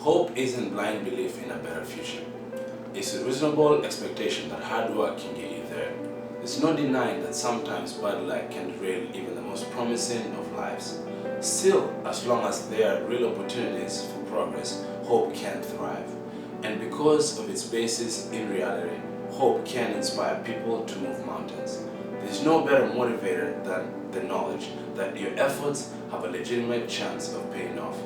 Hope isn't blind belief in a better future. It's a reasonable expectation that hard work can get you there. There's no denying that sometimes bad luck can derail even the most promising of lives. Still, as long as there are real opportunities for progress, hope can thrive. And because of its basis in reality, hope can inspire people to move mountains. There's no better motivator than the knowledge that your efforts have a legitimate chance of paying off.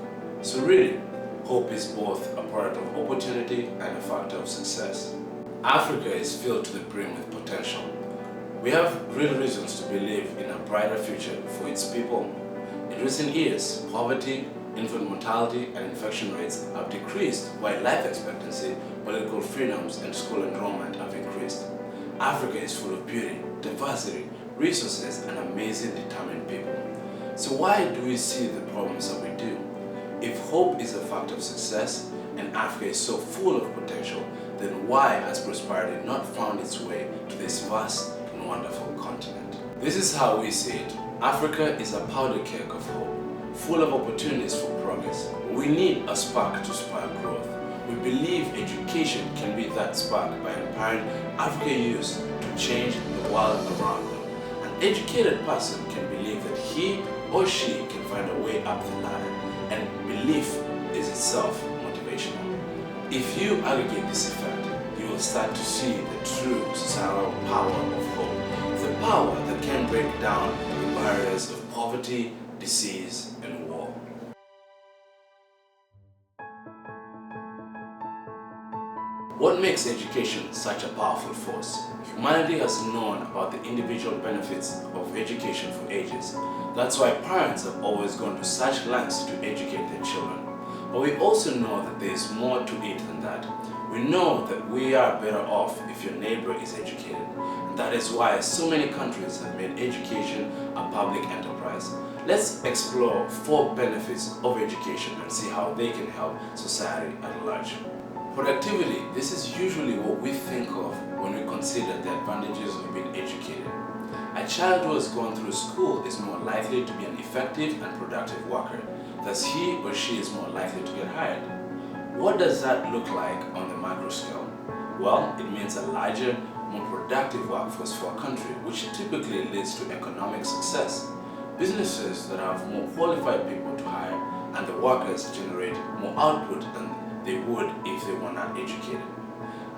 So really, hope is both a product of opportunity and a factor of success. Africa is filled to the brim with potential. We have real reasons to believe in a brighter future for its people. In recent years, poverty, infant mortality, and infection rates have decreased while life expectancy, political freedoms, and school enrollment have increased. Africa is full of beauty, diversity, resources, and amazing determined people. So why do we see the problems that we do? If hope is a factor of success and Africa is so full of potential, then why has prosperity not found its way to this vast and wonderful continent? This is how we see it. Africa is a powder keg of hope, full of opportunities for progress. We need a spark to spark growth. We believe education can be that spark by empowering African youth to change the world around them. An educated person can believe that he or she can find a way up the ladder, and belief is itself motivational. If you aggregate this effect, you will start to see the true societal power of hope, the power that can break down the barriers of poverty, disease, and war. What makes education such a powerful force? Humanity has known about the individual benefits of education for ages. That's why parents have always gone to such lengths to educate their children. But we also know that there is more to it than that. We know that we are better off if your neighbor is educated. And that is why so many countries have made education a public enterprise. Let's explore 4 benefits of education and see how they can help society at large. Productivity. This is usually what we think of when we consider the advantages of being educated. A child who has gone through school is more likely to be an effective and productive worker, thus he or she is more likely to get hired. What does that look like on the macro scale? Well, it means a larger, more productive workforce for a country, which typically leads to economic success. Businesses that have more qualified people to hire and the workers generate more output than they would if they were not educated.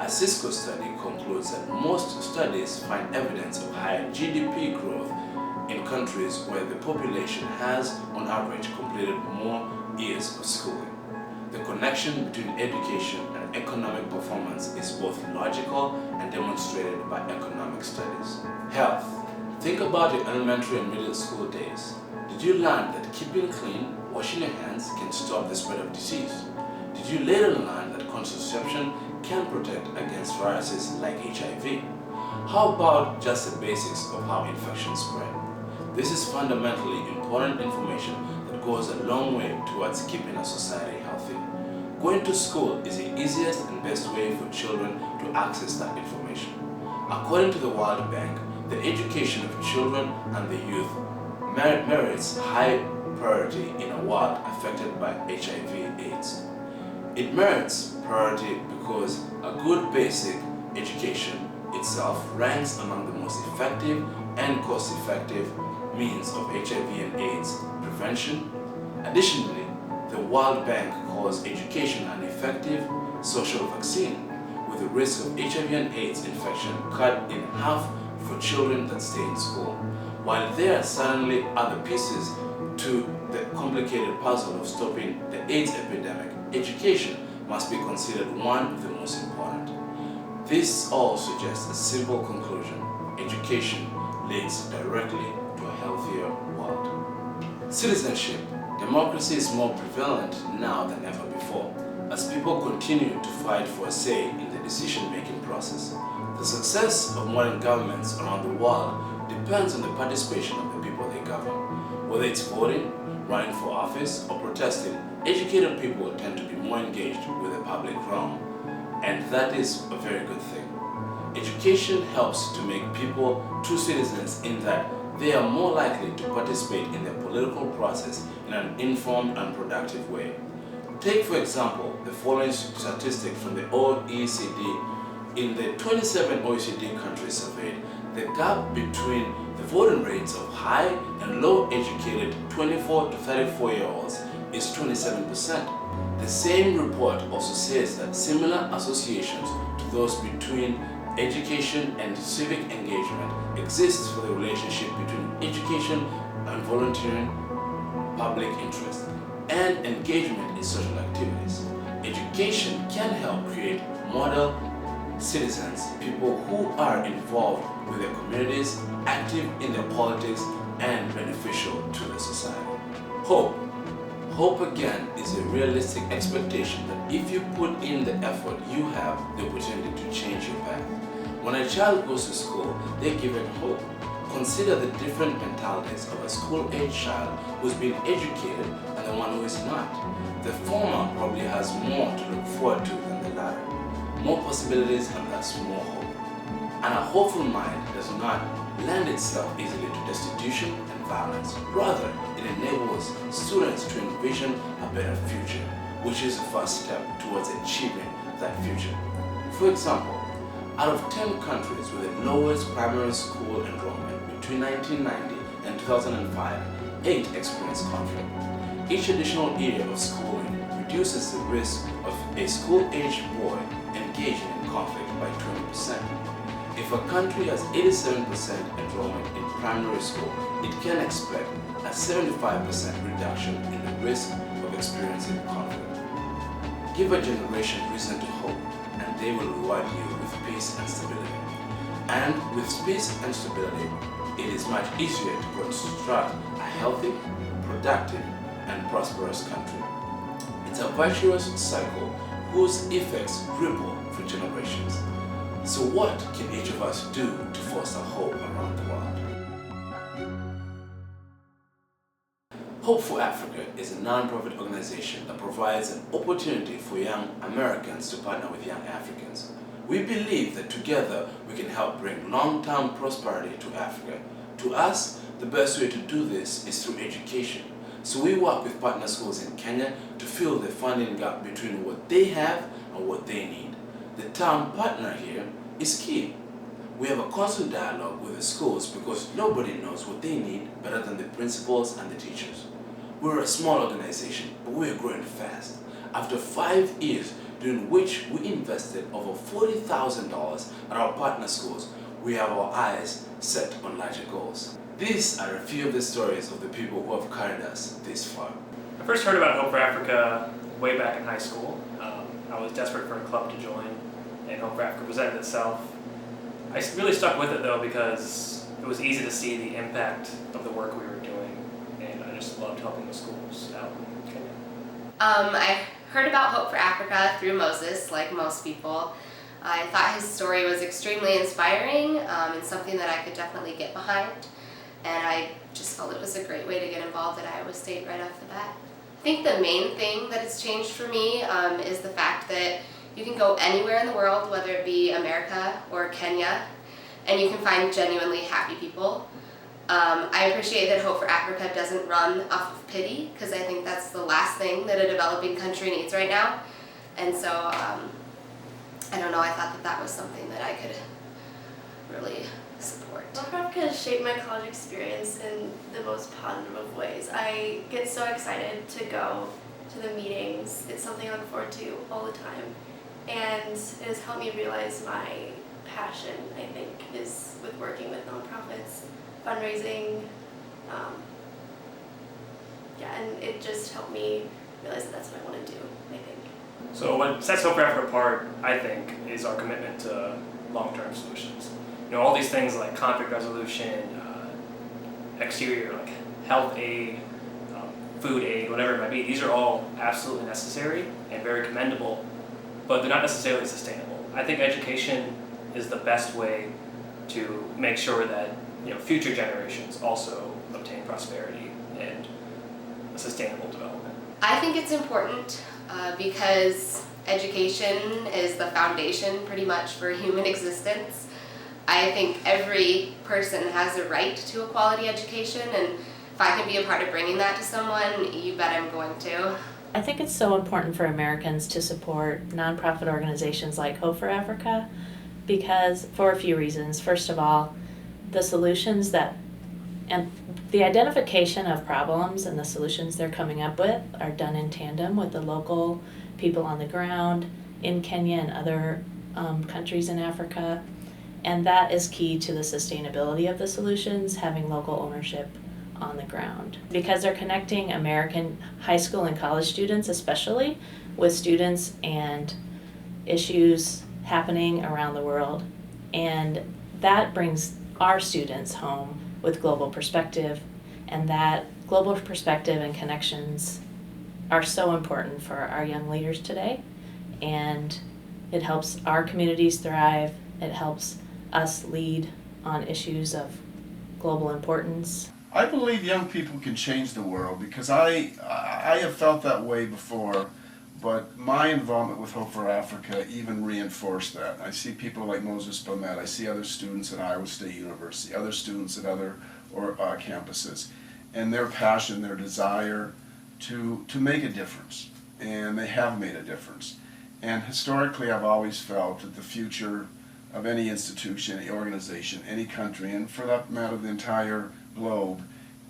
A Cisco study concludes that most studies find evidence of higher GDP growth in countries where the population has, on average, completed more years of schooling. The connection between education and economic performance is both logical and demonstrated by economic studies. Health. Think about your elementary and middle school days. Did you learn that keeping clean, washing your hands can stop the spread of disease? Did you later learn that contraception can protect against viruses like HIV? How about just the basics of how infections spread? This is fundamentally important information that goes a long way towards keeping a society healthy. Going to school is the easiest and best way for children to access that information. According to the World Bank, the education of children and the youth merits high priority in a world affected by HIV/AIDS. It merits priority because a good basic education itself ranks among the most effective and cost-effective means of HIV and AIDS prevention. Additionally, the World Bank calls education an effective social vaccine, with the risk of HIV and AIDS infection cut in half for children that stay in school. While there are certainly other pieces to the complicated puzzle of stopping the AIDS epidemic, education must be considered one of the most important. This all suggests a simple conclusion: education leads directly to a healthier world. Citizenship. Democracy is more prevalent now than ever before, as people continue to fight for a say in the decision-making process. The success of modern governments around the world depends on the participation of the people they govern. Whether it's voting, running for office, or protesting, educated people tend to be more engaged with the public realm, and that is a very good thing. Education helps to make people true citizens in that they are more likely to participate in the political process in an informed and productive way. Take for example the following statistic from the OECD. In the 27 OECD countries surveyed, the gap between the voting rates of high and low educated 24 to 34-year-olds is 27%. The same report also says that similar associations to those between education and civic engagement exists for the relationship between education and volunteering, public interest, and engagement in social activities. Education can help create model citizens, people who are involved with their communities, active in their politics, and beneficial to the society. Hope. Hope again is a realistic expectation that if you put in the effort, you have the opportunity to change your path. When a child goes to school, they're given hope. Consider the different mentalities of a school-age child who's been educated and the one who is not. The former probably has more to look forward to than the latter. More possibilities and thus more hope. And a hopeful mind does not lend itself easily to destitution and violence. Rather, it enables students to envision a better future, which is the first step towards achieving that future. For example, out of 10 countries with the lowest primary school enrollment between 1990 and 2005, 8 experienced conflict. Each additional year of schooling reduces the risk of a school-aged boy engaging in conflict by 20%. If a country has 87% enrollment in primary school, it can expect a 75% reduction in the risk of experiencing conflict. Give a generation reason to hope, and they will reward you with peace and stability. And with peace and stability, it is much easier to construct a healthy, productive, and prosperous country. It's a virtuous cycle whose effects ripple for generations. So what can each of us do to foster hope around the world? Hope for Africa is a non-profit organization that provides an opportunity for young Americans to partner with young Africans. We believe that together we can help bring long-term prosperity to Africa. To us, the best way to do this is through education. So we work with partner schools in Kenya to fill the funding gap between what they have and what they need. The term partner here is key. We have a constant dialogue with the schools because nobody knows what they need better than the principals and the teachers. We're a small organization, but we're growing fast. After 5 years, during which we invested over $40,000 at our partner schools, we have our eyes set on larger goals. These are a few of the stories of the people who have carried us this far. I first heard about Hope for Africa way back in high school. I was desperate for a club to join, and Hope for Africa presented itself. I really stuck with it though because it was easy to see the impact of the work we were doing, and I just loved helping the schools out in Kenya. I heard about Hope for Africa through Moses, like most people. I thought his story was extremely inspiring and something that I could definitely get behind. And I just felt it was a great way to get involved at Iowa State right off the bat. I think the main thing that has changed for me is the fact that you can go anywhere in the world, whether it be America or Kenya, and you can find genuinely happy people. I appreciate that Hope for Africa doesn't run off of pity, because I think that's the last thing that a developing country needs right now. And so, I don't know, I thought that that was something that I could really support. Hope for Africa has shaped my college experience in the most positive of ways. I get so excited to go to the meetings. It's something I look forward to all the time. And it has helped me realize my passion, I think, is with working with nonprofits, fundraising. And it just helped me realize that that's what I want to do, I think. So what sets Hope for Africa apart, I think, is our commitment to long-term solutions. You know, all these things like conflict resolution, exterior like health aid, food aid, whatever it might be, these are all absolutely necessary and very commendable, but they're not necessarily sustainable. I think education is the best way to make sure that, you know, future generations also obtain prosperity and a sustainable development. I think it's important because education is the foundation pretty much for human existence. I think every person has a right to a quality education, and if I can be a part of bringing that to someone, you bet I'm going to. I think it's so important for Americans to support nonprofit organizations like Hope for Africa because for a few reasons. First of all, the solutions and the identification of problems and the solutions they're coming up with are done in tandem with the local people on the ground in Kenya and other countries in Africa. And that is key to the sustainability of the solutions, having local ownership on the ground. Because they're connecting American high school and college students especially with students and issues happening around the world. And that brings our students home with global perspective, and that global perspective and connections are so important for our young leaders today, and it helps our communities thrive, it helps us lead on issues of global importance. I believe young people can change the world because I have felt that way before, but my involvement with Hope for Africa even reinforced that. I see people like Moses Bomet, I see other students at Iowa State University, other students at other campuses, and their passion, their desire to make a difference, and they have made a difference. And historically I've always felt that the future of any institution, any organization, any country, and for that matter the entire globe,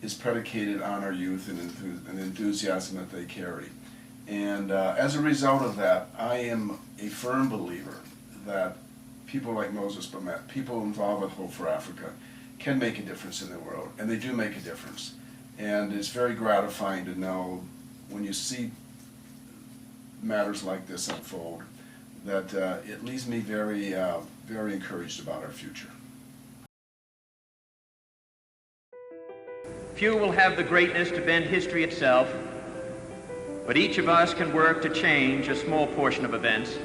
is predicated on our youth and enthusiasm that they carry. And as a result of that, I am a firm believer that people like Moses Bomet, people involved with Hope for Africa, can make a difference in the world, and they do make a difference. And it's very gratifying to know when you see matters like this unfold that it leaves me very, very encouraged about our future. Few will have the greatness to bend history itself, but each of us can work to change a small portion of events.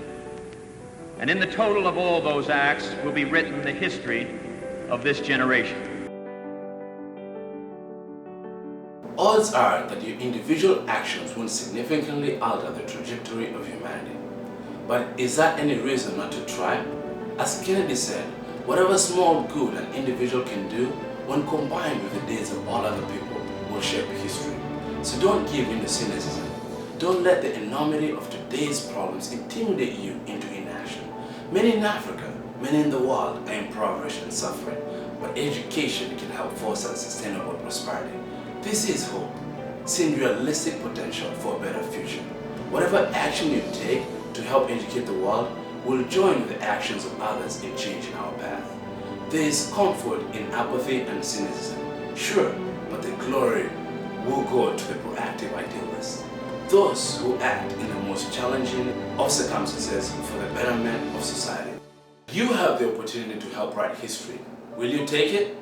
And in the total of all those acts will be written the history of this generation. Odds are that your individual actions will significantly alter the trajectory of humanity. But is that any reason not to try? As Kennedy said, whatever small good an individual can do, when combined with the deeds of all other people, will shape history. So don't give in to cynicism. Don't let the enormity of today's problems intimidate you into inaction. Many in Africa, many in the world are impoverished and suffering, but education can help foster sustainable prosperity. This is hope, seeing realistic potential for a better future. Whatever action you take to help educate the world will join the actions of others in changing our path. There is comfort in apathy and cynicism, sure, but the glory will go to the proactive idealists, those who act in the most challenging of circumstances for the betterment of society. You have the opportunity to help write history. Will you take it?